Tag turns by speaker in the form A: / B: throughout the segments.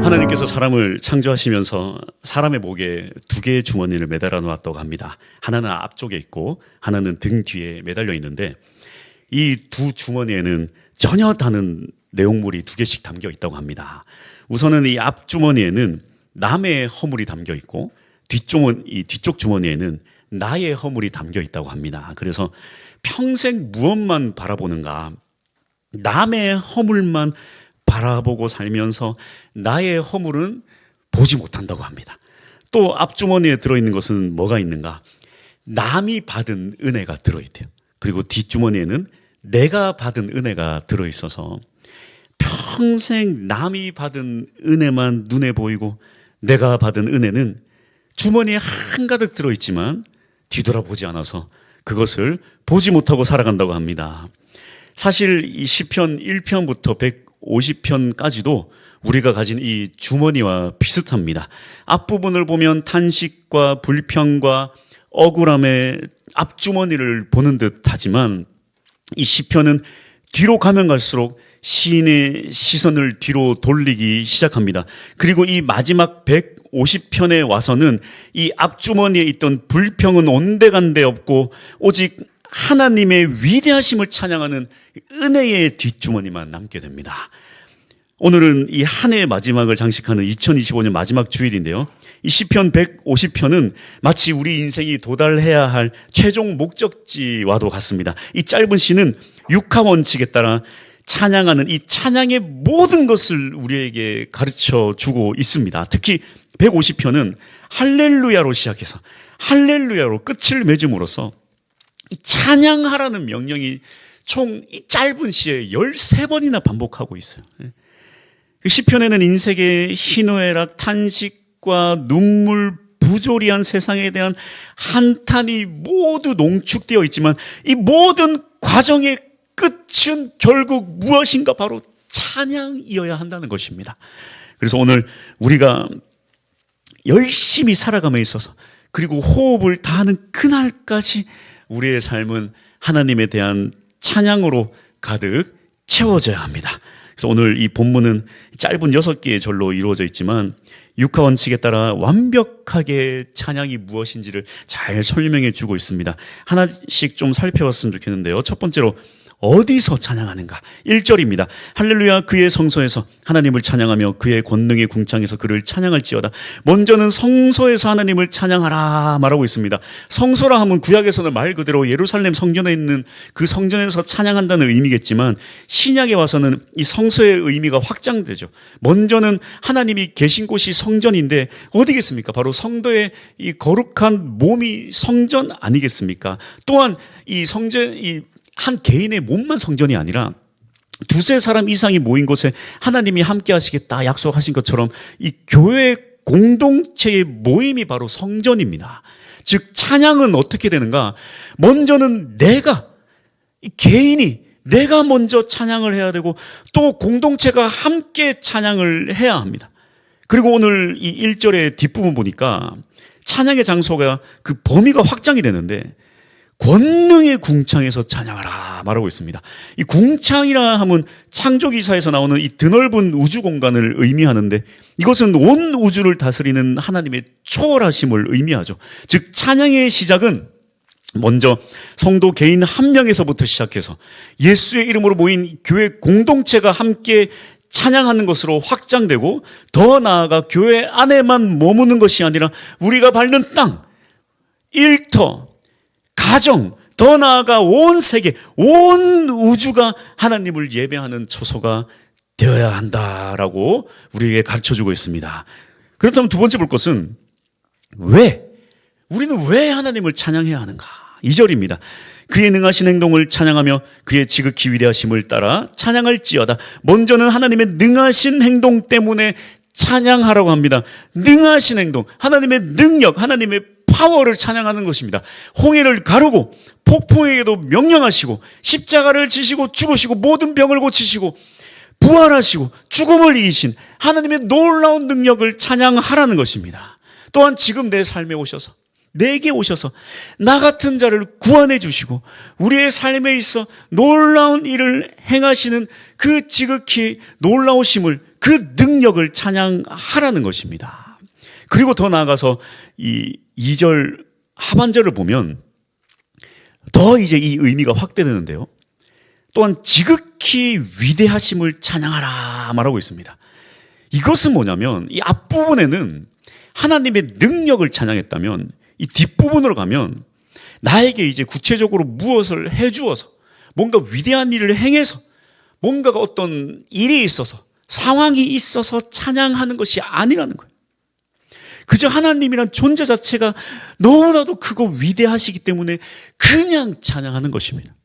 A: 하나님께서 사람을 창조하시면서 사람의 목에 두 개의 주머니를 매달아 놓았다고 합니다. 하나는 앞쪽에 있고 하나는 등 뒤에 매달려 있는데 이 두 주머니에는 전혀 다른 내용물이 두 개씩 담겨 있다고 합니다. 우선은 이 앞주머니에는 남의 허물이 담겨 있고 뒤쪽 주머니에는 나의 허물이 담겨 있다고 합니다. 그래서 평생 무엇만 바라보는가? 남의 허물만 바라보고 살면서 나의 허물은 보지 못한다고 합니다. 또 앞주머니에 들어있는 것은 뭐가 있는가? 남이 받은 은혜가 들어있대요. 그리고 뒷주머니에는 내가 받은 은혜가 들어있어서 평생 남이 받은 은혜만 눈에 보이고 내가 받은 은혜는 주머니에 한가득 들어있지만 뒤돌아보지 않아서 그것을 보지 못하고 살아간다고 합니다. 사실 이 시편 1편부터 150편까지도 우리가 가진 이 주머니와 비슷합니다. 앞부분을 보면 탄식과 불평과 억울함의 앞주머니를 보는 듯 하지만 이 시편은 뒤로 가면 갈수록 시인의 시선을 뒤로 돌리기 시작합니다. 그리고 이 마지막 150편에 와서는 이 앞주머니에 있던 불평은 온데간데 없고 오직 하나님의 위대하심을 찬양하는 은혜의 뒷주머니만 남게 됩니다. 오늘은 이 한 해의 마지막을 장식하는 2025년 마지막 주일인데요. 이 시편 150편은 마치 우리 인생이 도달해야 할 최종 목적지와도 같습니다. 이 짧은 시는 육하 원칙에 따라 찬양하는 이 찬양의 모든 것을 우리에게 가르쳐 주고 있습니다. 특히 150편은 할렐루야로 시작해서 할렐루야로 끝을 맺음으로써 이 찬양하라는 명령이 총 이 짧은 시에 13번이나 반복하고 있어요. 그 시편에는 인생의 희노애락, 탄식과 눈물, 부조리한 세상에 대한 한탄이 모두 농축되어 있지만 이 모든 과정의 끝은 결국 무엇인가? 바로 찬양이어야 한다는 것입니다. 그래서 오늘 우리가 열심히 살아감에 있어서 그리고 호흡을 다하는 그날까지 우리의 삶은 하나님에 대한 찬양으로 가득 채워져야 합니다. 그래서 오늘 이 본문은 짧은 6개의 절로 이루어져 있지만 육하 원칙에 따라 완벽하게 찬양이 무엇인지를 잘 설명해 주고 있습니다. 하나씩 좀 살펴봤으면 좋겠는데요. 첫 번째로 어디서 찬양하는가? 1절입니다. 할렐루야 그의 성소에서 하나님을 찬양하며 그의 권능의 궁창에서 그를 찬양할지어다. 먼저는 성소에서 하나님을 찬양하라 말하고 있습니다. 성소라 하면 구약에서는 말 그대로 예루살렘 성전에 있는 그 성전에서 찬양한다는 의미겠지만 신약에 와서는 이 성소의 의미가 확장되죠. 먼저는 하나님이 계신 곳이 성전인데 어디겠습니까? 바로 성도의 이 거룩한 몸이 성전 아니겠습니까? 또한 이 성전 한 개인의 몸만 성전이 아니라 두세 사람 이상이 모인 곳에 하나님이 함께 하시겠다 약속하신 것처럼 이 교회 공동체의 모임이 바로 성전입니다. 즉 찬양은 어떻게 되는가? 먼저는 이 개인이 내가 먼저 찬양을 해야 되고 또 공동체가 함께 찬양을 해야 합니다. 그리고 오늘 이 1절의 뒷부분 보니까 찬양의 장소가 그 범위가 확장이 되는데 권능의 궁창에서 찬양하라 말하고 있습니다. 이 궁창이라 하면 창조기사에서 나오는 이 드넓은 우주 공간을 의미하는데 이것은 온 우주를 다스리는 하나님의 초월하심을 의미하죠. 즉 찬양의 시작은 먼저 성도 개인 한 명에서부터 시작해서 예수의 이름으로 모인 교회 공동체가 함께 찬양하는 것으로 확장되고 더 나아가 교회 안에만 머무는 것이 아니라 우리가 밟는 땅, 일터, 가정, 더 나아가 온 세계, 온 우주가 하나님을 예배하는 처소가 되어야 한다라고 우리에게 가르쳐주고 있습니다. 그렇다면 두 번째 볼 것은 우리는 왜 하나님을 찬양해야 하는가? 2절입니다. 그의 능하신 행동을 찬양하며 그의 지극히 위대하심을 따라 찬양할지어다. 먼저는 하나님의 능하신 행동 때문에 찬양하라고 합니다. 능하신 행동, 하나님의 능력, 하나님의 파워를 찬양하는 것입니다. 홍해를 가르고 폭풍에게도 명령하시고 십자가를 지시고 죽으시고 모든 병을 고치시고 부활하시고 죽음을 이기신 하나님의 놀라운 능력을 찬양하라는 것입니다. 또한 지금 내 삶에 오셔서 내게 오셔서 나 같은 자를 구원해 주시고 우리의 삶에 있어 놀라운 일을 행하시는 그 지극히 놀라우심을 그 능력을 찬양하라는 것입니다. 그리고 더 나아가서 이 2절 하반절을 보면 더 이제 이 의미가 확대되는데요. 또한 지극히 위대하심을 찬양하라 말하고 있습니다. 이것은 뭐냐면 이 앞부분에는 하나님의 능력을 찬양했다면 이 뒷부분으로 가면 나에게 이제 구체적으로 무엇을 해주어서 뭔가 위대한 일을 행해서 뭔가가 어떤 일이 있어서 상황이 있어서 찬양하는 것이 아니라는 거예요. 그저 하나님이란 존재 자체가 너무나도 크고 위대하시기 때문에 그냥 찬양하는 것입니다.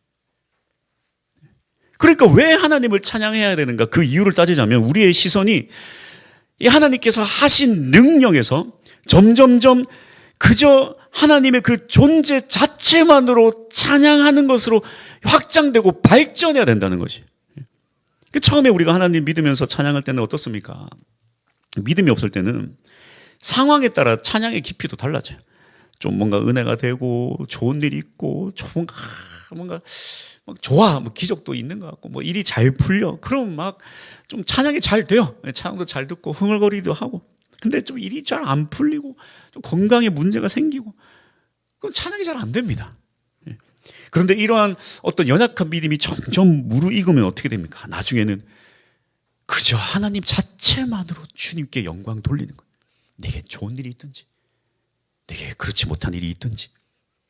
A: 그러니까 왜 하나님을 찬양해야 되는가? 그 이유를 따지자면 우리의 시선이 이 하나님께서 하신 능력에서 점점점 그저 하나님의 그 존재 자체만으로 찬양하는 것으로 확장되고 발전해야 된다는 것이. 처음에 우리가 하나님 믿으면서 찬양할 때는 어떻습니까? 믿음이 없을 때는 상황에 따라 찬양의 깊이도 달라져요. 좀 뭔가 은혜가 되고 좋은 일이 있고 뭔가 막 좋아, 뭐 기적도 있는 것 같고 뭐 일이 잘 풀려. 그럼 막 좀 찬양이 잘 돼요. 찬양도 잘 듣고 흥얼거리도 하고. 근데 좀 일이 잘 안 풀리고 좀 건강에 문제가 생기고 그럼 찬양이 잘 안 됩니다. 그런데 이러한 어떤 연약한 믿음이 점점 무르익으면 어떻게 됩니까? 나중에는 그저 하나님 자체만으로 주님께 영광 돌리는 거예요. 내게 좋은 일이 있든지 내게 그렇지 못한 일이 있든지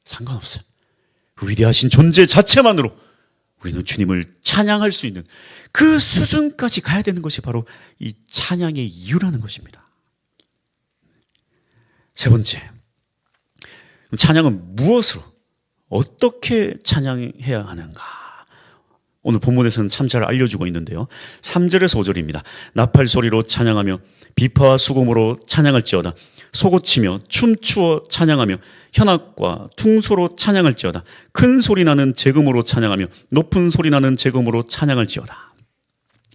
A: 상관없어요. 위대하신 존재 자체만으로 우리는 주님을 찬양할 수 있는 그 수준까지 가야 되는 것이 바로 이 찬양의 이유라는 것입니다. 세 번째, 찬양은 무엇으로 어떻게 찬양해야 하는가? 오늘 본문에서는 참 잘 알려주고 있는데요. 3절에서 5절입니다. 나팔 소리로 찬양하며 비파와 수금으로 찬양할지어다. 소고치며 춤추어 찬양하며 현악과 퉁소로 찬양할지어다. 큰 소리 나는 재금으로 찬양하며 높은 소리 나는 재금으로 찬양할지어다.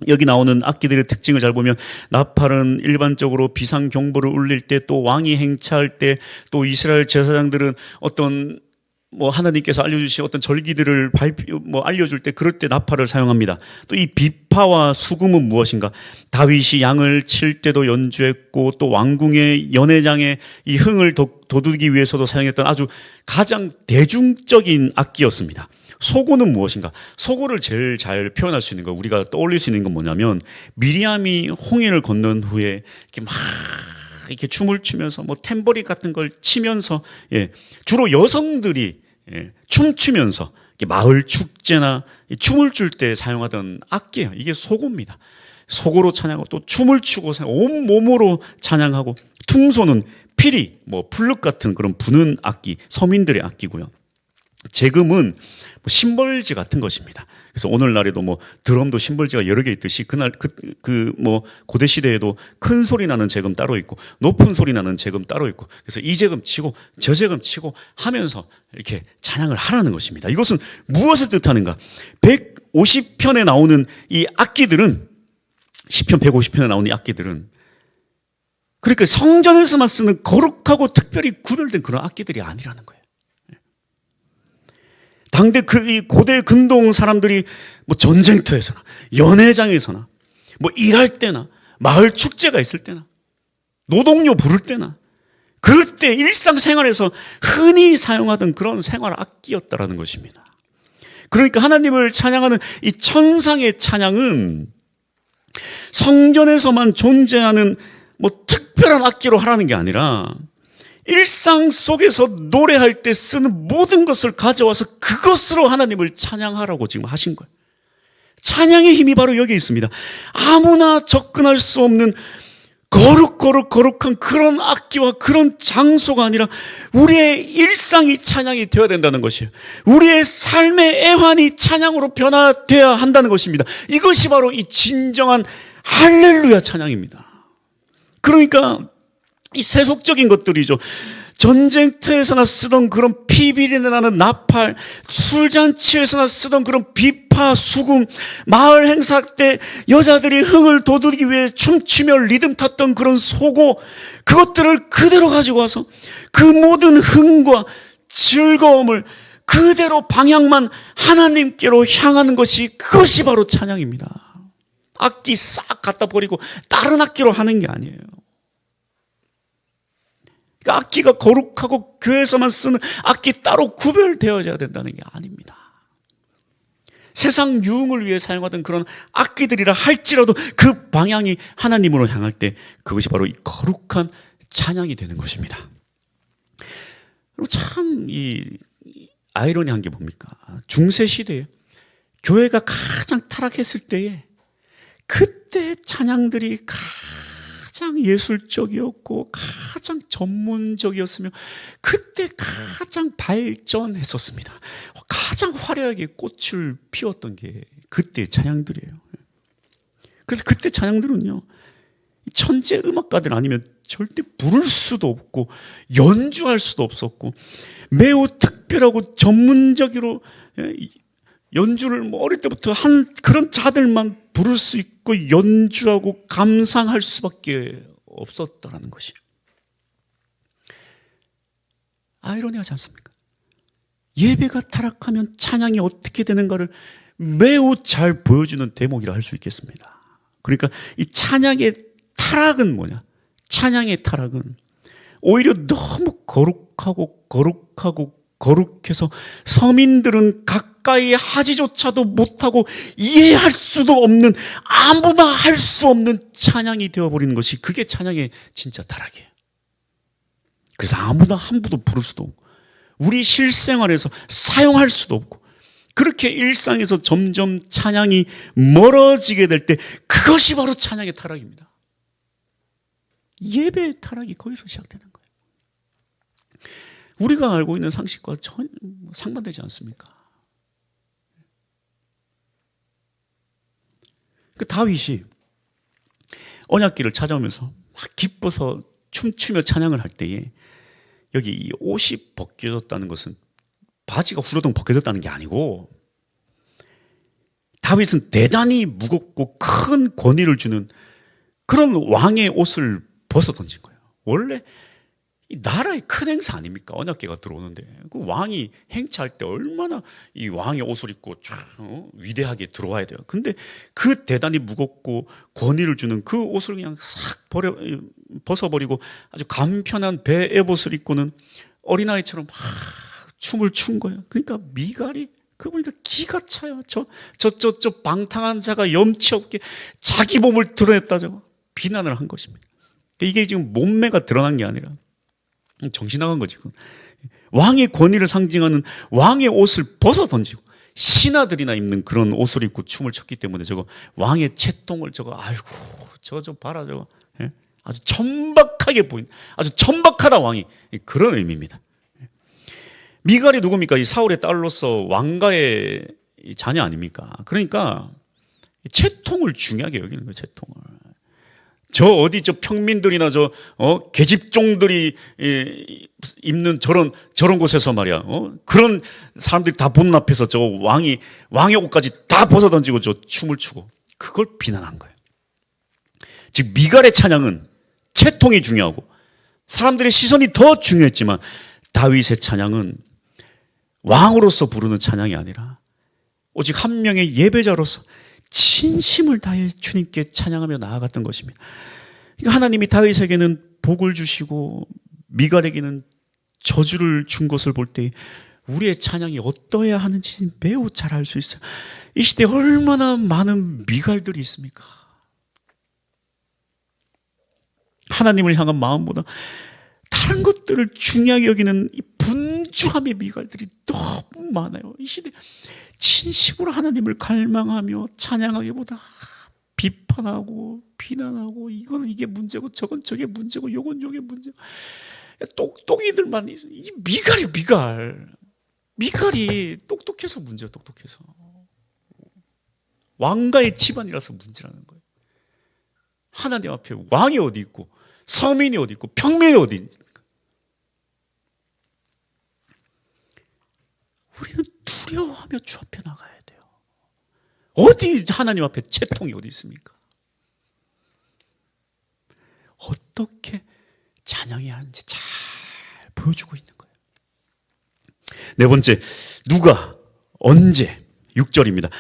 A: 여기 나오는 악기들의 특징을 잘 보면 나팔은 일반적으로 비상경보를 울릴 때, 또 왕이 행차할 때, 또 이스라엘 제사장들은 어떤 하나님께서 알려주신 어떤 절기들을 알려줄 때 그럴 때 나팔을 사용합니다. 또 이 비파와 수금은 무엇인가? 다윗이 양을 칠 때도 연주했고 또 왕궁의 연회장에 이 흥을 돋우기 위해서도 사용했던 아주 가장 대중적인 악기였습니다. 소고는 무엇인가? 소고를 제일 잘 표현할 수 있는 거, 우리가 떠올릴 수 있는 건 뭐냐면 미리암이 홍해를 건넌 후에 이렇게 춤을 추면서 탬버린 같은 걸 치면서, 주로 여성들이 춤추면서 마을 축제나 춤을 출 때 사용하던 악기예요. 이게 소고입니다. 소고로 찬양하고 또 춤을 추고 온 몸으로 찬양하고, 퉁소는 피리, 플룻 같은 그런 부는 악기, 서민들의 악기고요. 재금은 심벌지 같은 것입니다. 그래서 오늘날에도 드럼도 심벌지가 여러 개 있듯이 그날 고대 시대에도 큰 소리 나는 재금 따로 있고 높은 소리 나는 재금 따로 있고, 그래서 이 재금 치고 저 재금 치고 하면서 이렇게 찬양을 하라는 것입니다. 이것은 무엇을 뜻하는가? 150편에 나오는 이 악기들은, 시편 150편에 나오는 이 악기들은 그러니까 성전에서만 쓰는 거룩하고 특별히 구별된 그런 악기들이 아니라는 거예요. 당대 이 고대 근동 사람들이 전쟁터에서나 연회장에서나 일할 때나 마을 축제가 있을 때나 노동요 부를 때나 그럴 때 일상생활에서 흔히 사용하던 그런 생활 악기였다라는 것입니다. 그러니까 하나님을 찬양하는 이 천상의 찬양은 성전에서만 존재하는 특별한 악기로 하라는 게 아니라 일상 속에서 노래할 때 쓰는 모든 것을 가져와서 그것으로 하나님을 찬양하라고 지금 하신 거예요. 찬양의 힘이 바로 여기에 있습니다. 아무나 접근할 수 없는 거룩한 그런 악기와 그런 장소가 아니라 우리의 일상이 찬양이 되어야 된다는 것이에요. 우리의 삶의 애환이 찬양으로 변화되어야 한다는 것입니다. 이것이 바로 이 진정한 할렐루야 찬양입니다. 그러니까 이 세속적인 것들이죠. 전쟁터에서나 쓰던 그런 피비린내 나는 나팔, 술잔치에서나 쓰던 그런 비파, 수금, 마을 행사 때 여자들이 흥을 돋우기 위해 춤추며 리듬 탔던 그런 소고, 그것들을 그대로 가지고 와서 그 모든 흥과 즐거움을 그대로 방향만 하나님께로 향하는 것이, 그것이 바로 찬양입니다. 악기 싹 갖다 버리고 다른 악기로 하는 게 아니에요. 그러니까 악기가 거룩하고 교회에서만 쓰는 악기 따로 구별되어야 된다는 게 아닙니다. 세상 유흥을 위해 사용하던 그런 악기들이라 할지라도 그 방향이 하나님으로 향할 때 그것이 바로 이 거룩한 찬양이 되는 것입니다. 그리고 참 이 아이러니한 게 뭡니까? 중세 시대에 교회가 가장 타락했을 때에 그때 찬양들이 가장 예술적이었고 가장 전문적이었으며 그때 가장 발전했었습니다. 가장 화려하게 꽃을 피웠던 게 그때의 찬양들이에요. 그래서 그때 찬양들은요, 천재 음악가들 아니면 절대 부를 수도 없고 연주할 수도 없었고 매우 특별하고 전문적으로 연주를 뭐 어릴 때부터 한 그런 자들만 부를 수 있고 연주하고 감상할 수밖에 없었다라는 것이에요. 아이러니하지 않습니까? 예배가 타락하면 찬양이 어떻게 되는가를 매우 잘 보여주는 대목이라 할 수 있겠습니다. 그러니까 이 찬양의 타락은 뭐냐? 찬양의 타락은 오히려 너무 거룩해서 서민들은 가까이 하지조차도 못하고 이해할 수도 없는 아무나 할 수 없는 찬양이 되어버리는 것이 그게 찬양의 진짜 타락이에요. 그래서 아무나 함부로 부를 수도 없고 우리 실생활에서 사용할 수도 없고 그렇게 일상에서 점점 찬양이 멀어지게 될 때 그것이 바로 찬양의 타락입니다. 예배의 타락이 거기서 시작되는 거예요. 우리가 알고 있는 상식과 전혀 상반되지 않습니까? 그 다윗이 언약궤를 찾아오면서 막 기뻐서 춤추며 찬양을 할 때에 여기 이 옷이 벗겨졌다는 것은 바지가 후러덩 벗겨졌다는 게 아니고 다윗은 대단히 무겁고 큰 권위를 주는 그런 왕의 옷을 벗어 던진 거예요. 원래 이 나라의 큰 행사 아닙니까? 언약궤가 들어오는데 그 왕이 행차할 때 얼마나 이 왕의 옷을 입고 위대하게 들어와야 돼요. 근데 그 대단히 무겁고 권위를 주는 그 옷을 그냥 싹 벗어버리고 아주 간편한 배 에봇을 입고는 어린아이처럼 막 춤을 춘 거예요. 그러니까 미갈이 그분이 기가 차요. 저 방탕한 자가 염치 없게 자기 몸을 드러냈다 저거 비난을 한 것입니다. 이게 지금 몸매가 드러난 게 아니라 정신 나간 거지. 왕의 권위를 상징하는 왕의 옷을 벗어 던지고 신하들이나 입는 그런 옷을 입고 춤을 췄기 때문에 저거 왕의 채통을 저거 아이고 저거 좀 봐라 저거 아주 천박하게 보인 아주 천박하다 왕이 그런 의미입니다. 미갈이 누굽니까? 이 사울의 딸로서 왕가의 자녀 아닙니까? 그러니까 채통을 중요하게 여기는 거예요. 채통을. 저 어디 저 평민들이나 저 계집종들이 입는 저런 곳에서 말이야. 그런 사람들이 다 보는 앞에서 저 왕의 옷까지 다 벗어 던지고 저 춤을 추고 그걸 비난한 거예요. 즉 미갈의 찬양은 채통이 중요하고 사람들의 시선이 더 중요했지만 다윗의 찬양은 왕으로서 부르는 찬양이 아니라 오직 한 명의 예배자로서 진심을 다해 주님께 찬양하며 나아갔던 것입니다. 그러니까 하나님이 다윗에게는 복을 주시고 미갈에게는 저주를 준 것을 볼 때 우리의 찬양이 어떠해야 하는지 매우 잘 알 수 있어요. 이 시대에 얼마나 많은 미갈들이 있습니까? 하나님을 향한 마음보다 다른 것들을 중요하게 여기는 이 분주함의 미갈들이 너무 많아요. 이 시대 진심으로 하나님을 갈망하며 찬양하기보다 비판하고 비난하고 이게 문제고 저건 저게 문제고 요건 요게 문제고 똑똑이들만 이 미갈이 똑똑해서 문제야. 똑똑해서 왕가의 집안이라서 문제라는 거예요. 하나님 앞에 왕이 어디 있고 서민이 어디 있고 평민이 어디 있습니까? 우리는 두려워하며 주 앞에 나가야 돼요. 어디 하나님 앞에 채통이 어디 있습니까? 어떻게 찬양해야 하는지 잘 보여주고 있는 거예요. 네 번째, 누가 언제 6절입니다.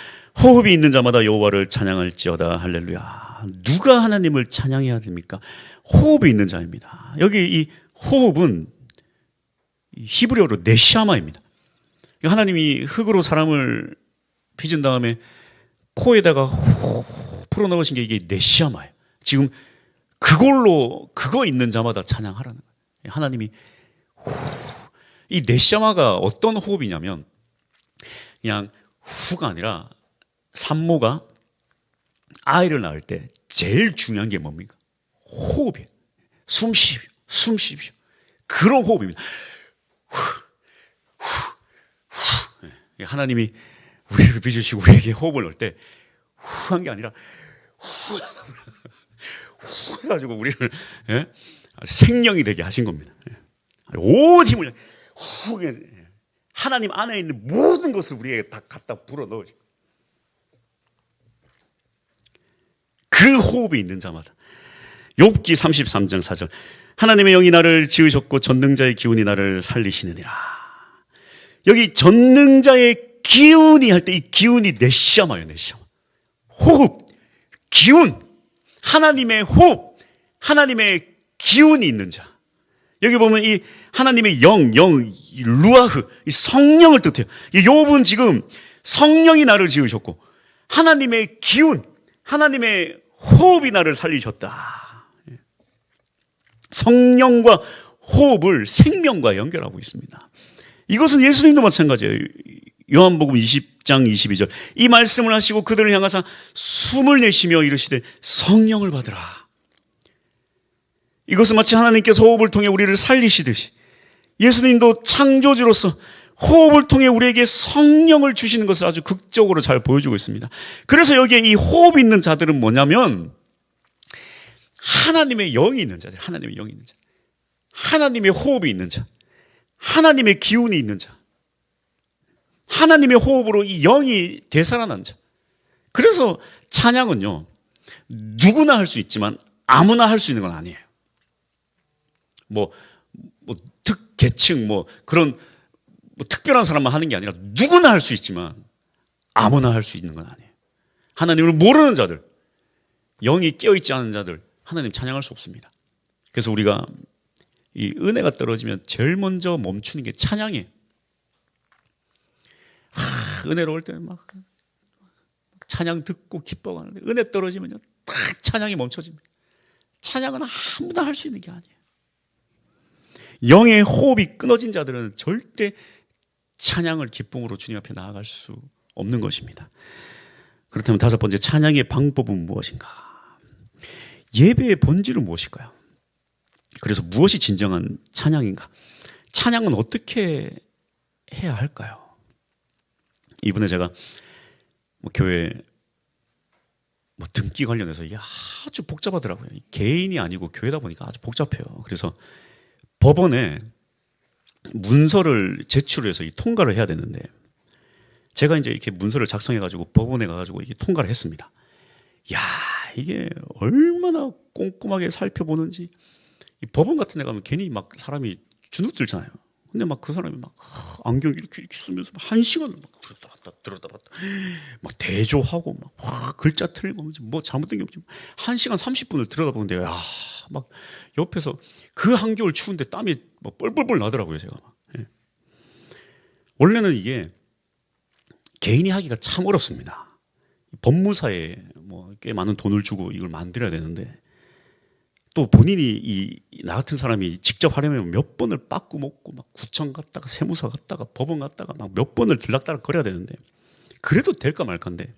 A: 호흡이 있는 자마다 여호와를 찬양할지어다. 할렐루야. 누가 하나님을 찬양해야 됩니까? 호흡이 있는 자입니다. 여기 이 호흡은 히브리어로 네시아마입니다. 하나님이 흙으로 사람을 빚은 다음에 코에다가 후 풀어넣으신 게 이게 네시아마예요. 지금 그거 있는 자마다 찬양하라는 거예요. 하나님이 이 네시아마가 어떤 호흡이냐면 그냥 후가 아니라 산모가 아이를 낳을 때 제일 중요한 게 뭡니까? 호흡이에요. 숨 쉬십시오. 그런 호흡입니다. 하나님이 우리를 빚으시고 우리에게 호흡을 넣을 때 후한 게 아니라 후 해가지고 우리를 생명이 되게 하신 겁니다. 온 힘을 후 하나님 안에 있는 모든 것을 우리에게 다 갖다 불어 넣으시고 그 호흡이 있는 자마다. 욥기 33장 4절 하나님의 영이 나를 지으셨고 전능자의 기운이 나를 살리시느니라. 여기 전능자의 기운이 할 때 이 기운이 네시아마예요. 네시아마. 호흡, 기운, 하나님의 호흡, 하나님의 기운이 있는 자. 여기 보면 이 하나님의 영, 루아흐, 이 성령을 뜻해요. 이 욥은 지금 성령이 나를 지으셨고 하나님의 기운, 하나님의 호흡이 나를 살리셨다. 성령과 호흡을 생명과 연결하고 있습니다. 이것은 예수님도 마찬가지예요. 요한복음 20장 22절 이 말씀을 하시고 그들을 향하사 숨을 내쉬며 이르시되 성령을 받으라. 이것은 마치 하나님께서 호흡을 통해 우리를 살리시듯이 예수님도 창조주로서 호흡을 통해 우리에게 성령을 주시는 것을 아주 극적으로 잘 보여주고 있습니다. 그래서 여기에 이 호흡이 있는 자들은 뭐냐면 하나님의 영이 있는 자들, 하나님의 영이 있는 자, 하나님의 호흡이 있는 자, 하나님의 기운이 있는 자, 하나님의 호흡으로 이 영이 되살아난 자. 그래서 찬양은요 누구나 할 수 있지만 아무나 할 수 있는 건 아니에요. 특계층 그런 특별한 사람만 하는 게 아니라 누구나 할 수 있지만 아무나 할 수 있는 건 아니에요. 하나님을 모르는 자들, 영이 깨어있지 않은 자들 하나님 찬양할 수 없습니다. 그래서 우리가 이 은혜가 떨어지면 제일 먼저 멈추는 게 찬양이에요. 은혜로울 때는 막 찬양 듣고 기뻐하는데 은혜 떨어지면요 딱 찬양이 멈춰집니다. 찬양은 아무나 할 수 있는 게 아니에요. 영의 호흡이 끊어진 자들은 절대 찬양을 기쁨으로 주님 앞에 나아갈 수 없는 것입니다. 그렇다면 다섯 번째, 찬양의 방법은 무엇인가? 예배의 본질은 무엇일까요? 그래서 무엇이 진정한 찬양인가? 찬양은 어떻게 해야 할까요? 이번에 제가 교회 등기 관련해서 이게 아주 복잡하더라고요. 개인이 아니고 교회다 보니까 아주 복잡해요. 그래서 법원에 문서를 제출해서 이 통과를 해야 되는데 제가 이제 이렇게 문서를 작성해가지고 법원에 가가지고 이게 통과를 했습니다. 야, 이게 얼마나 꼼꼼하게 살펴보는지. 이 법원 같은 데 가면 괜히 막 사람이 주눅 들잖아요. 근데 막 그 사람이 막 안경 이렇게 쓰면서 한 시간을 막 들었다 봤다 막 대조하고 막 글자 틀리고 뭐 잘못된 게 없지. 1시간 30분을 들여다보는데 야, 막 옆에서 그 한겨울 추운데 땀이 막 뻘뻘뻘 나더라고요, 제가. 예. 원래는 이게 개인이 하기가 참 어렵습니다. 법무사에 꽤 많은 돈을 주고 이걸 만들어야 되는데 또 본인이 나 같은 사람이 직접 하려면 몇 번을 빠꾸 먹고 막 구청 갔다가 세무서 갔다가 법원 갔다가 막 몇 번을 들락달락 거려야 되는데 그래도 될까 말까인데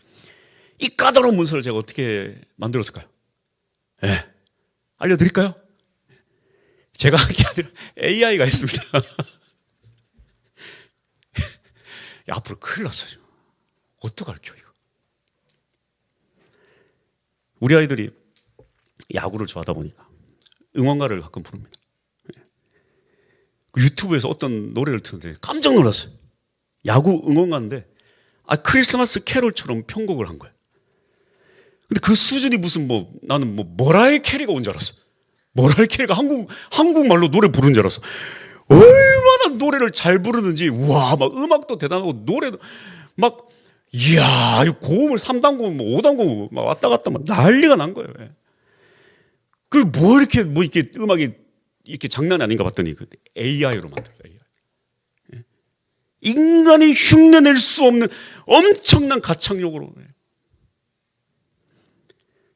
A: 이 까다로운 문서를 제가 어떻게 만들었을까요? 네. 알려드릴까요? 제가 한 게 아니라 AI가 있습니다. 야, 앞으로 큰일 났어요. 어떡할게요 이거. 우리 아이들이 야구를 좋아하다 보니까 응원가를 가끔 부릅니다. 유튜브에서 어떤 노래를 듣는데 깜짝 놀랐어요. 야구 응원가인데 크리스마스 캐롤처럼 편곡을 한 거예요. 근데 그 수준이 무슨 나는 머라이 캐리가 온 줄 알았어. 머라이 캐리가 한국말로 노래 부르는 줄 알았어. 얼마나 노래를 잘 부르는지. 우와, 막 음악도 대단하고 노래도 막 이야, 이 고음을 3단 고음, 뭐 5단 고음 막 왔다 갔다 막 난리가 난 거예요. 그 뭐 이렇게 음악이 이렇게 장난이 아닌가 봤더니 그 AI로 만들어요. AI. 인간이 흉내낼 수 없는 엄청난 가창력으로.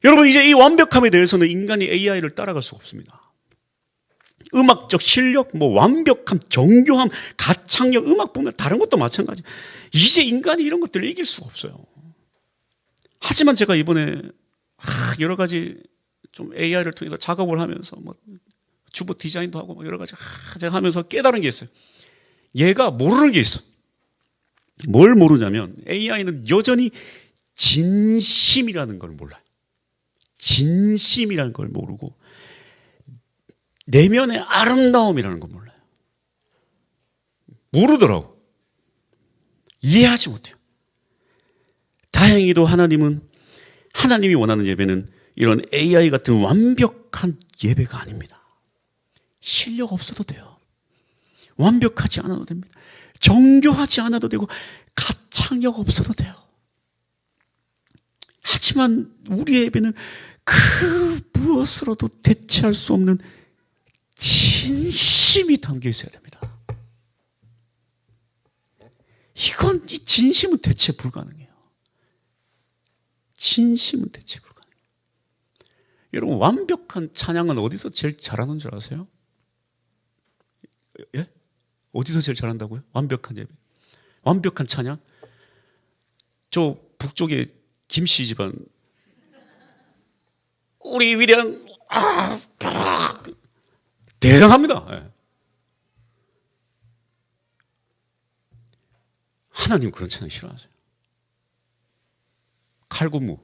A: 여러분, 이제 이 완벽함에 대해서는 인간이 AI를 따라갈 수가 없습니다. 음악적 실력, 뭐 완벽함, 정교함, 가창력, 음악 보면 다른 것도 마찬가지. 이제 인간이 이런 것들을 이길 수가 없어요. 하지만 제가 이번에 여러 가지 좀 AI를 통해서 작업을 하면서 뭐 주보 디자인도 하고 뭐 여러 가지 제가 하면서 깨달은 게 있어요. 얘가 모르는 게 있어. 뭘 모르냐면 AI는 여전히 진심이라는 걸 몰라요. 진심이라는 걸 모르고 내면의 아름다움이라는 걸 몰라요. 모르더라고. 이해하지 못해요. 다행히도 하나님이 원하는 예배는 이런 AI 같은 완벽한 예배가 아닙니다. 실력 없어도 돼요. 완벽하지 않아도 됩니다. 정교하지 않아도 되고 가창력 없어도 돼요. 하지만 우리의 예배는 그 무엇으로도 대체할 수 없는 진심이 담겨 있어야 됩니다. 이 진심은 대체 불가능해요. 진심은 대체 불가능해요. 여러분, 완벽한 찬양은 어디서 제일 잘하는 줄 아세요? 예? 어디서 제일 잘한다고요? 완벽한 예배. 완벽한 찬양? 저 북쪽에 김씨 집안 우리 위대한 대단합니다. 예. 하나님 그런 찬양 싫어하세요. 칼군무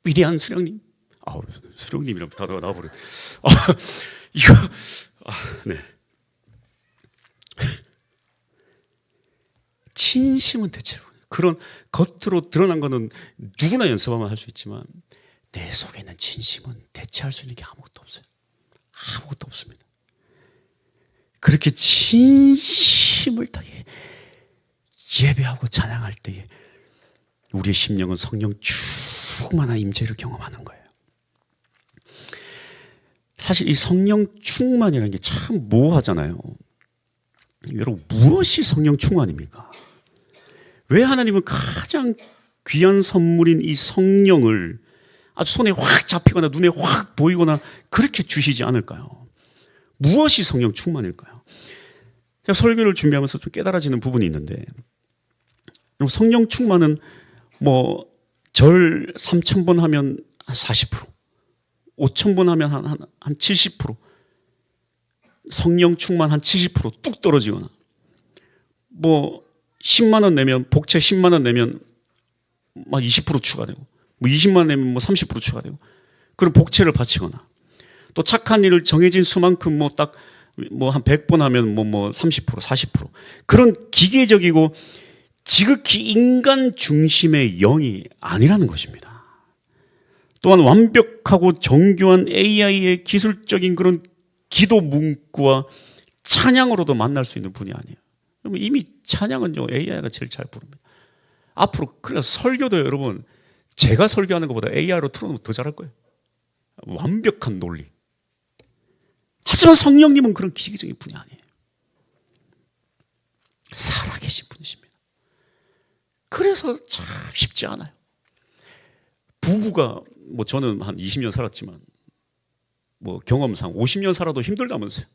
A: 위대한 수령님. 수령님이랑 다 나와버려. 네. 진심은 대체로 그런 겉으로 드러난 거는 누구나 연습하면 할 수 있지만 내 속에 있는 진심은 대체할 수 있는 게 아무것도 없어요. 아무것도 없습니다. 그렇게 진심을 다해 예배하고 찬양할 때에 우리의 심령은 성령 충만한 임재를 경험하는 거예요. 사실 이 성령 충만이라는 게 참 모호하잖아요. 여러분, 무엇이 성령 충만입니까? 왜 하나님은 가장 귀한 선물인 이 성령을 아주 손에 확 잡히거나 눈에 확 보이거나 그렇게 주시지 않을까요? 무엇이 성령 충만일까요? 제가 설교를 준비하면서 좀 깨달아지는 부분이 있는데, 성령 충만은 뭐 절 3,000번 하면 한 40%, 5,000번 하면 한 70%, 성령 충만 한 70%뚝 떨어지거나, 뭐 10만 원 내면 복채 10만 원 내면 막 20% 추가되고, 뭐 20만 원 내면 뭐 30% 추가되고, 그럼 복채를 바치거나, 또 착한 일을 정해진 수만큼 뭐 딱 뭐 한 100번 하면 뭐 30%, 40% 그런 기계적이고 지극히 인간 중심의 영이 아니라는 것입니다. 또한 완벽하고 정교한 AI의 기술적인 그런 기도 문구와 찬양으로도 만날 수 있는 분이 아니에요. 그러면 이미 찬양은요, AI가 제일 잘 부릅니다. 앞으로, 그래서 설교도 여러분, 제가 설교하는 것보다 AI로 틀어놓으면 더 잘할 거예요. 완벽한 논리. 하지만 성령님은 그런 기계적인 분이 아니에요. 살아계신 분이십니다. 그래서 참 쉽지 않아요. 부부가, 뭐 저는 한 20년 살았지만, 뭐 경험상 50년 살아도 힘들다면서요.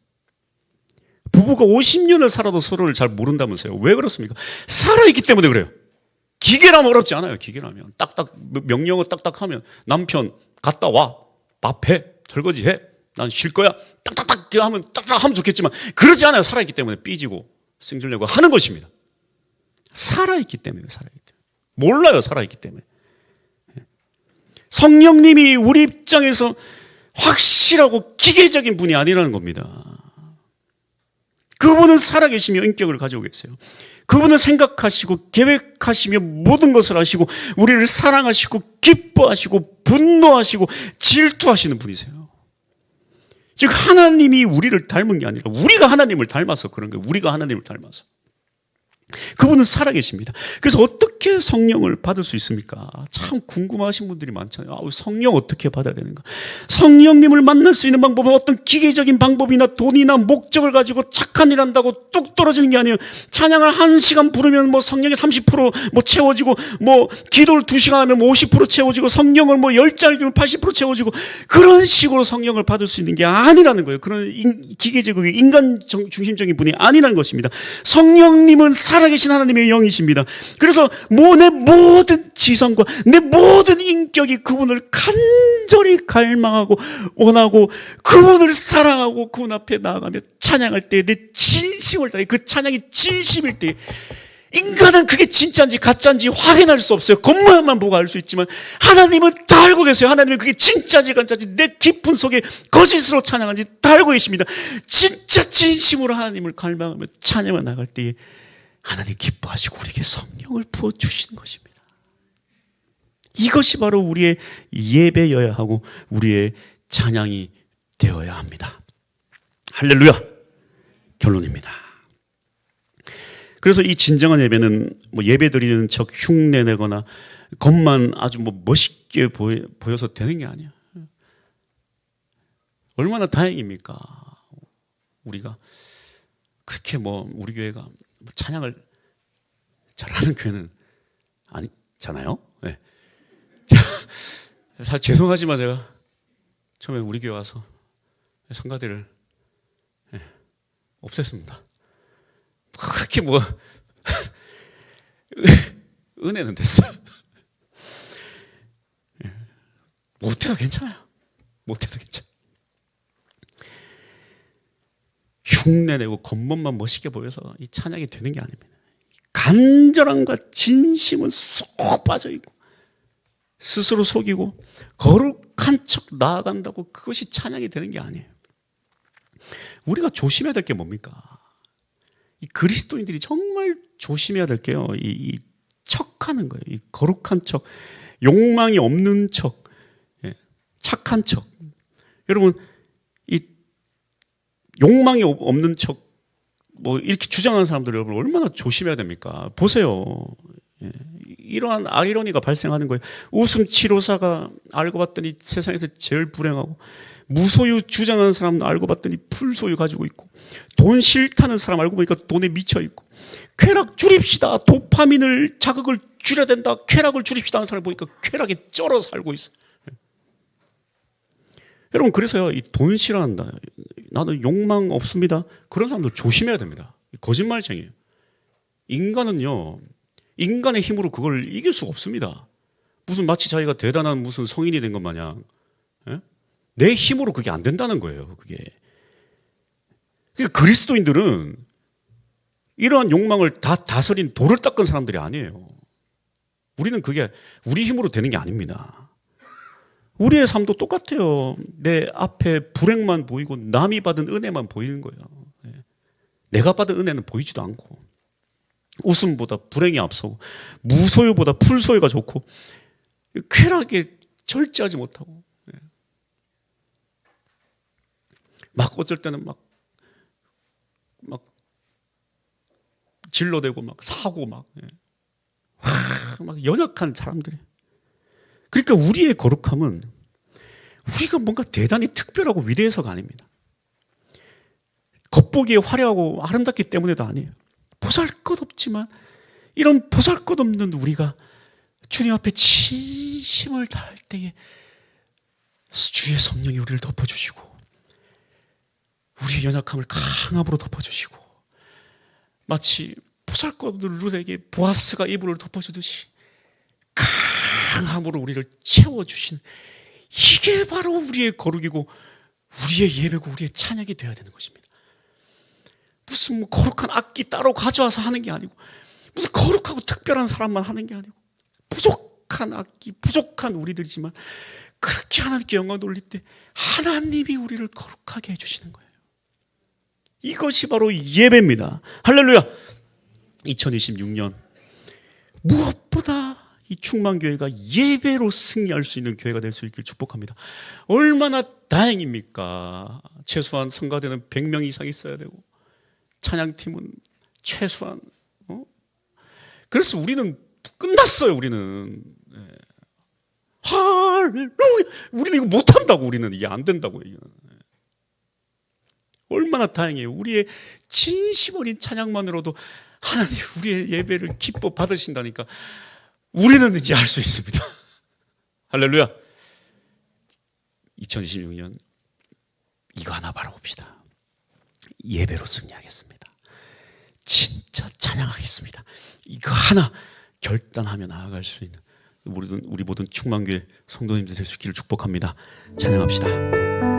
A: 부부가 50년을 살아도 서로를 잘 모른다면서요. 왜 그렇습니까? 살아있기 때문에 그래요. 기계라면 어렵지 않아요. 기계라면 딱딱 명령어 딱딱하면 남편 갔다 와, 밥해, 설거지해, 난 쉴 거야, 딱딱딱 하면 딱딱 하면 좋겠지만 그러지 않아요. 살아있기 때문에 삐지고 승질내고 하는 것입니다. 살아있기 때문에. 몰라요. 살아있기 때문에. 성령님이 우리 입장에서 확실하고 기계적인 분이 아니라는 겁니다. 그분은 살아계시며 인격을 가지고 계세요. 그분은 생각하시고 계획하시며 모든 것을 하시고 우리를 사랑하시고 기뻐하시고 분노하시고 질투하시는 분이세요. 즉 하나님이 우리를 닮은 게 아니라 우리가 하나님을 닮아서 그런 거예요. 우리가 하나님을 닮아서. 그분은 살아계십니다. 그래서 어떻게 어떻게 성령을 받을 수 있습니까? 참 궁금하신 분들이 많잖아요. 성령 어떻게 받아야 되는가? 성령님을 만날 수 있는 방법은 어떤 기계적인 방법이나 돈이나 목적을 가지고 착한 일 한다고 뚝 떨어지는 게 아니에요. 찬양을 1시간 부르면 뭐 성령이 30% 채워지고, 뭐 기도를 2시간 하면 50% 채워지고, 성령을 뭐 10장 읽으면 80% 채워지고, 그런 식으로 성령을 받을 수 있는 게 아니라는 거예요. 그런 기계적이고 인간 중심적인 분이 아니라는 것입니다. 성령님은 살아계신 하나님의 영이십니다. 그래서 내 모든 지성과 내 모든 인격이 그분을 간절히 갈망하고 원하고 그분을 사랑하고 그분 앞에 나아가며 찬양할 때 내 진심을 다해 그 찬양이 진심일 때 인간은 그게 진짜인지 가짜인지 확인할 수 없어요. 겉모양만 보고 알 수 있지만 하나님은 다 알고 계세요. 하나님은 그게 진짜지 가짜인지 내 깊은 속에 거짓으로 찬양하는지 다 알고 계십니다. 진짜 진심으로 하나님을 갈망하며 찬양을 나갈 때에 하나님 기뻐하시고 우리에게 성령을 부어주시는 것입니다. 이것이 바로 우리의 예배여야 하고 우리의 찬양이 되어야 합니다. 할렐루야. 결론입니다. 그래서 이 진정한 예배는 뭐 예배 드리는 척 흉내내거나 겉만 아주 뭐 멋있게 보여서 되는 게 아니야. 얼마나 다행입니까? 우리가 그렇게 뭐 우리 교회가 찬양을 잘하는 교회는 아니잖아요. 네. 사실 죄송하지만 제가 처음에 우리 교회 와서 성가대를 없앴습니다. 그렇게 뭐 은혜는 됐어요. 못해도 괜찮아요. 못해도 괜찮아. 흉내내고 겉멋만 멋있게 보여서 이 찬양이 되는 게 아닙니다. 간절함과 진심은 쏙 빠져있고 스스로 속이고 거룩한 척 나아간다고 그것이 찬양이 되는 게 아니에요. 우리가 조심해야 될 게 뭡니까? 이 그리스도인들이 정말 조심해야 될 게요. 이 척하는 거예요. 이 거룩한 척, 욕망이 없는 척, 착한 척. 여러분, 이 욕망이 없는 척, 뭐 이렇게 주장하는 사람들 여러분 얼마나 조심해야 됩니까? 보세요. 이러한 아이러니가 발생하는 거예요. 웃음 치료사가 알고 봤더니 세상에서 제일 불행하고, 무소유 주장하는 사람 알고 봤더니 풀소유 가지고 있고, 돈 싫다는 사람 알고 보니까 돈에 미쳐 있고, 쾌락 줄입시다, 도파민을 자극을 줄여야 된다, 쾌락을 줄입시다 하는 사람 보니까 쾌락에 쩔어 살고 있어요. 여러분, 그래서요, 이 돈 싫어한다, 나는 욕망 없습니다, 그런 사람들 조심해야 됩니다. 거짓말쟁이에요. 인간은요, 인간의 힘으로 그걸 이길 수가 없습니다. 무슨 마치 자기가 대단한 무슨 성인이 된 것 마냥, 내 힘으로 그게 안 된다는 거예요. 그게. 그리스도인들은 이러한 욕망을 다 다스린 돌을 닦은 사람들이 아니에요. 우리는 그게 우리 힘으로 되는 게 아닙니다. 우리의 삶도 똑같아요. 내 앞에 불행만 보이고 남이 받은 은혜만 보이는 거예요. 내가 받은 은혜는 보이지도 않고, 웃음보다 불행이 앞서고, 무소유보다 풀소유가 좋고, 쾌락에 절제하지 못하고, 막 어쩔 때는 막 질러대고 막 사고 막 연약한 사람들이. 그러니까 우리의 거룩함은 우리가 뭔가 대단히 특별하고 위대해서가 아닙니다. 겉보기에 화려하고 아름답기 때문에도 아니에요. 보잘것없지만 이런 보잘것없는 우리가 주님 앞에 진심을 다할 때에 주의 성령이 우리를 덮어주시고, 우리의 연약함을 강함으로 덮어주시고, 마치 보잘것없는 룻에게 보아스가 이불을 덮어주듯이 강함으로 우리를 채워주신, 이게 바로 우리의 거룩이고 우리의 예배고 우리의 찬양이 되어야 되는 것입니다. 무슨 뭐 거룩한 악기 따로 가져와서 하는 게 아니고, 무슨 거룩하고 특별한 사람만 하는 게 아니고, 부족한 악기, 부족한 우리들이지만 그렇게 하나님께 영광 돌릴 때 하나님이 우리를 거룩하게 해주시는 거예요. 이것이 바로 예배입니다. 할렐루야. 2026년 무엇보다 이 충만교회가 예배로 승리할 수 있는 교회가 될 수 있길 축복합니다. 얼마나 다행입니까? 최소한 성가대는 100명 이상 있어야 되고, 찬양팀은 최소한 그래서 우리는
B: 끝났어요. 우리는. 할렐루야. 우리는 이거 못한다고. 우리는 이게 안 된다고. 이거. 얼마나 다행이에요. 우리의 진심 어린 찬양만으로도 하나님 우리의 예배를 기뻐 받으신다니까 우리는 이제 알 수 있습니다. 할렐루야. 2026년 이거 하나 바라봅시다. 예배로 승리하겠습니다. 진짜 찬양하겠습니다. 이거 하나 결단하며 나아갈 수 있는 우리 모든 충만교회 성도님들 될 수 있기를 축복합니다. 찬양합시다.